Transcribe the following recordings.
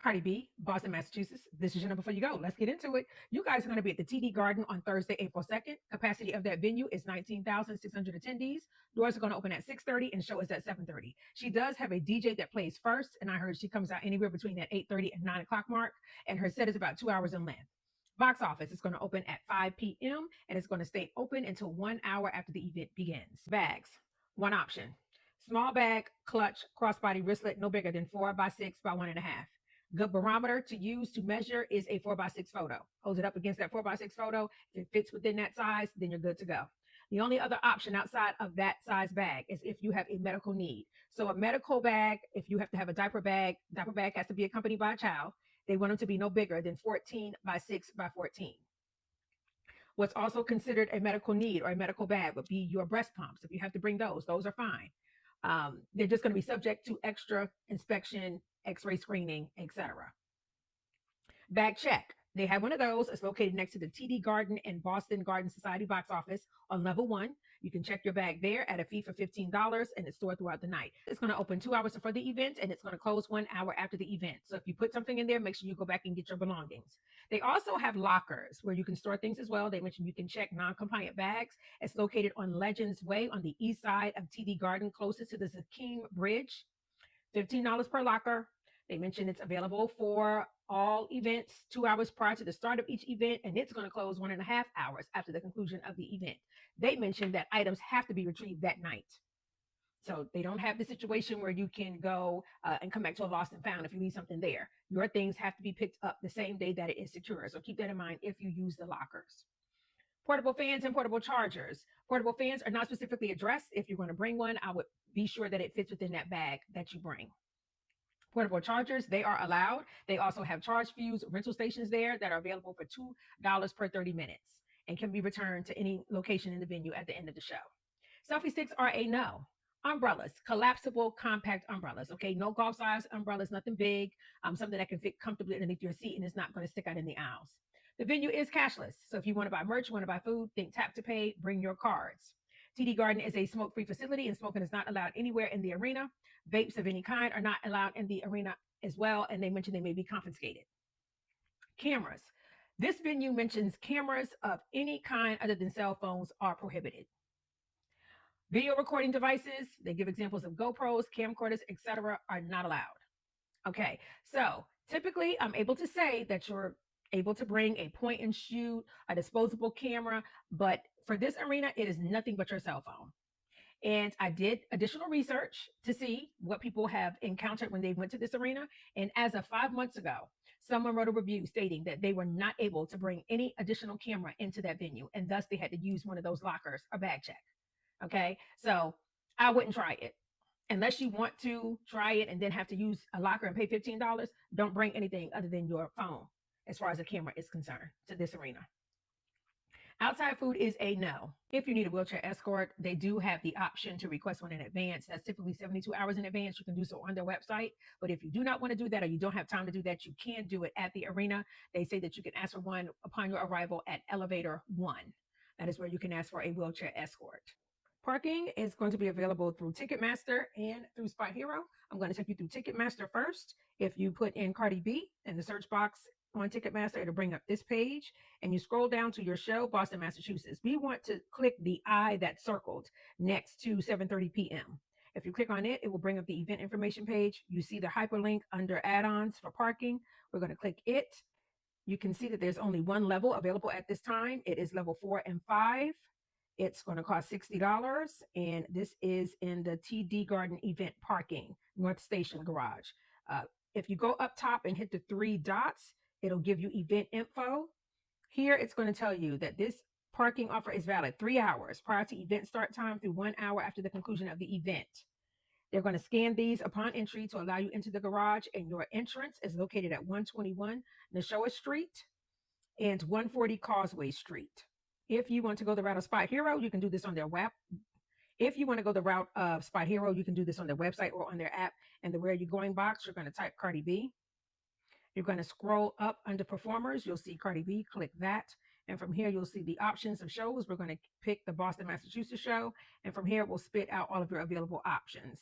Cardi B, Boston, Massachusetts. This is your number 4 You Go. Let's get into it. You guys are going to be at the TD Garden on Thursday, April 2nd. Capacity of that venue is 19,600 attendees. Doors are going to open at 6:30 and show is at 7:30. She does have a DJ that plays first, and I heard she comes out anywhere between that 8:30 and 9 o'clock mark, and her set is about 2 hours in length. Box office is going to open at 5 p.m. and it's going to stay open until 1 hour after the event begins. Bags, one option. Small bag, clutch, crossbody wristlet, no bigger than 4x6 by 1.5. Good barometer to use to measure is a 4x6 photo. Hold it up against that 4x6 photo. If it fits within that size, then you're good to go. The only other option outside of that size bag is if you have a medical need. So a medical bag, if you have to have a diaper bag has to be accompanied by a child. They want them to be no bigger than 14 by 6 by 14. What's also considered a medical need or a medical bag would be your breast pumps. If you have to bring those are fine. They're just going to be subject to extra inspection, x-ray screening, etc. Bag check. They have one of those. It's located next to the TD Garden and Boston Garden Society box office on level 1. You can check your bag there at a fee for $15, and it's stored throughout the night. It's going to open 2 hours before the event, and it's going to close 1 hour after the event. So if you put something in there, make sure you go back and get your belongings. They also have lockers where you can store things as well. They mentioned you can check non-compliant bags. It's located on Legends Way on the east side of TD Garden, closest to the Zakim Bridge. $15 per locker. They mentioned it's available for all events 2 hours prior to the start of each event, and it's going to close 1.5 hours after the conclusion of the event. They mentioned that items have to be retrieved that night. So they don't have the situation where you can go and come back to a lost and found if you leave something there. Your things have to be picked up the same day that it is secure. So keep that in mind if you use the lockers. Portable fans and portable chargers. Portable fans are not specifically addressed. If you're going to bring one, I would be sure that it fits within that bag that you bring. Portable chargers, they are allowed. They also have charge fuse rental stations there that are available for $2 per 30 minutes and can be returned to any location in the venue at the end of the show. Selfie sticks are a no. Umbrellas, collapsible compact umbrellas. Okay, no golf size umbrellas, nothing big, something that can fit comfortably underneath your seat and is not going to stick out in the aisles. The venue is cashless. So if you want to buy merch, you want to buy food, think tap to pay, bring your cards. TD Garden is a smoke-free facility and smoking is not allowed anywhere in the arena. Vapes of any kind are not allowed in the arena as well, and they mentioned they may be confiscated. Cameras. This venue mentions cameras of any kind other than cell phones are prohibited. Video recording devices, they give examples of GoPros, camcorders, etc. are not allowed. Okay, so typically I'm able to say that you're able to bring a point and shoot, a disposable camera, but for this arena, it is nothing but your cell phone. And I did additional research to see what people have encountered when they went to this arena. And as of 5 months ago, someone wrote a review stating that they were not able to bring any additional camera into that venue. And thus they had to use one of those lockers or bag check. Okay, so I wouldn't try it. Unless you want to try it and then have to use a locker and pay $15, don't bring anything other than your phone as far as the camera is concerned to this arena. Outside food is a no. If you need a wheelchair escort, they do have the option to request one in advance. That's typically 72 hours in advance. You can do so on their website. But if you do not want to do that or you don't have time to do that, you can do it at the arena. They say that you can ask for one upon your arrival at Elevator 1. That is where you can ask for a wheelchair escort. Parking is going to be available through Ticketmaster and through Spot Hero. I'm going to take you through Ticketmaster first. If you put in Cardi B in the search box on Ticketmaster, it'll bring up this page and you scroll down to your show, Boston, Massachusetts. We want to click the I that's circled next to 7:30 p.m. If you click on it, it will bring up the event information page. You see the hyperlink under add-ons for parking. We're going to click it. You can see that there's only one level available at this time. It is level 4 and 5. It's going to cost $60, and this is in the TD Garden event parking, North Station Garage. If you go up top and hit the 3 dots, it'll give you event info. Here, it's going to tell you that this parking offer is valid 3 hours prior to event start time through 1 hour after the conclusion of the event. They're going to scan these upon entry to allow you into the garage, and your entrance is located at 121 Neshoa Street and 140 Causeway Street. If you want to go the route of Spot Hero, you can do this on their web. If you want to go the route of Spot Hero, you can do this on their website or on their app. And the Where Are You Going box, you're going to type Cardi B. You're going to scroll up under performers. You'll see Cardi B. Click that. And from here, you'll see the options of shows. We're going to pick the Boston, Massachusetts show. And from here, we'll spit out all of your available options.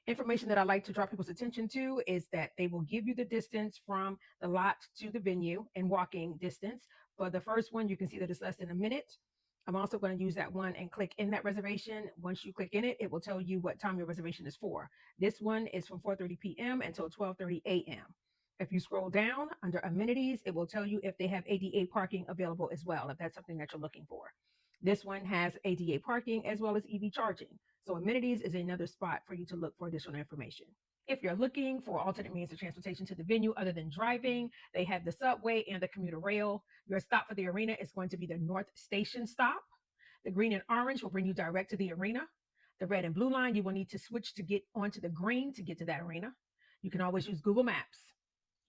Information that I like to draw people's attention to is that they will give you the distance from the lot to the venue in walking distance. For the first one, you can see that it's less than a minute. I'm also going to use that one and click in that reservation. Once you click in it, it will tell you what time your reservation is for. This one is from 4:30 p.m. until 12:30 a.m. If you scroll down under amenities, it will tell you if they have ADA parking available as well, if that's something that you're looking for. This one has ADA parking as well as EV charging. So amenities is another spot for you to look for additional information. If you're looking for alternate means of transportation to the venue other than driving, they have the subway and the commuter rail. Your stop for the arena is going to be the North Station stop. The green and orange will bring you direct to the arena. The red and blue line, you will need to switch to get onto the green to get to that arena. You can always use Google Maps.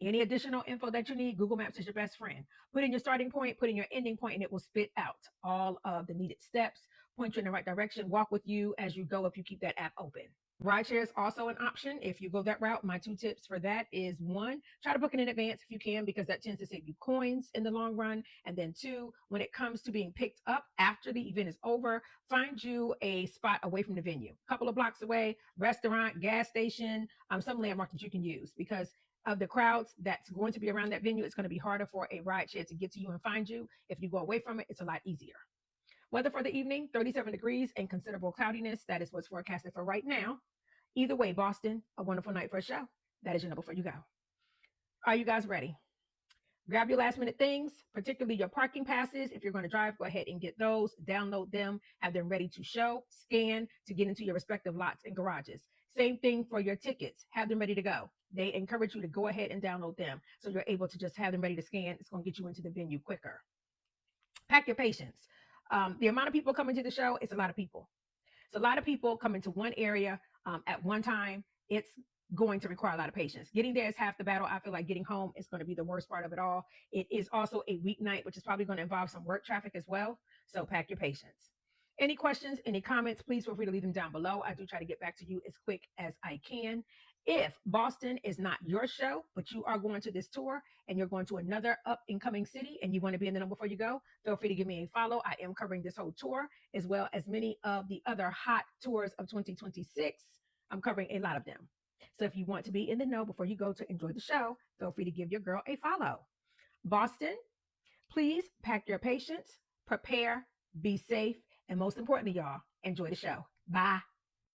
Any additional info that you need, Google Maps is your best friend. Put in your starting point, put in your ending point, and it will spit out all of the needed steps, point you in the right direction, walk with you as you go if you keep that app open. Rideshare is also an option if you go that route. My 2 tips for that is one, try to book it in advance if you can, because that tends to save you coins in the long run. And then two, when it comes to being picked up after the event is over, find you a spot away from the venue, a couple of blocks away, restaurant, gas station, some landmark that you can use, because of the crowds that's going to be around that venue, it's going to be harder for a rideshare to get to you and find you. If you go away from it, it's a lot easier. Weather for the evening, 37 degrees and considerable cloudiness. That is what's forecasted for right now. Either way, Boston, a wonderful night for a show. That is your number 4 You Go. Are you guys ready? Grab your last minute things, particularly your parking passes. If you're going to drive, go ahead and get those, download them, have them ready to show, scan to get into your respective lots and garages. Same thing for your tickets, have them ready to go. They encourage you to go ahead and download them so you're able to just have them ready to scan. It's going to get you into the venue quicker. Pack your patience. The amount of people coming to the show, it's a lot of people. It's a lot of people coming to one area at one time. It's going to require a lot of patience. Getting there is half the battle. I feel like getting home is going to be the worst part of it all. It is also a weeknight, which is probably going to involve some work traffic as well. So pack your patience. Any questions, any comments, please feel free to leave them down below. I do try to get back to you as quick as I can. If Boston is not your show, but you are going to this tour and you're going to another up and coming city and you want to be in the know before you go, feel free to give me a follow. I am covering this whole tour as well as many of the other hot tours of 2026. I'm covering a lot of them. So if you want to be in the know before you go to enjoy the show, feel free to give your girl a follow. Boston, please pack your patience, prepare, be safe, and most importantly, y'all, enjoy the show. Bye.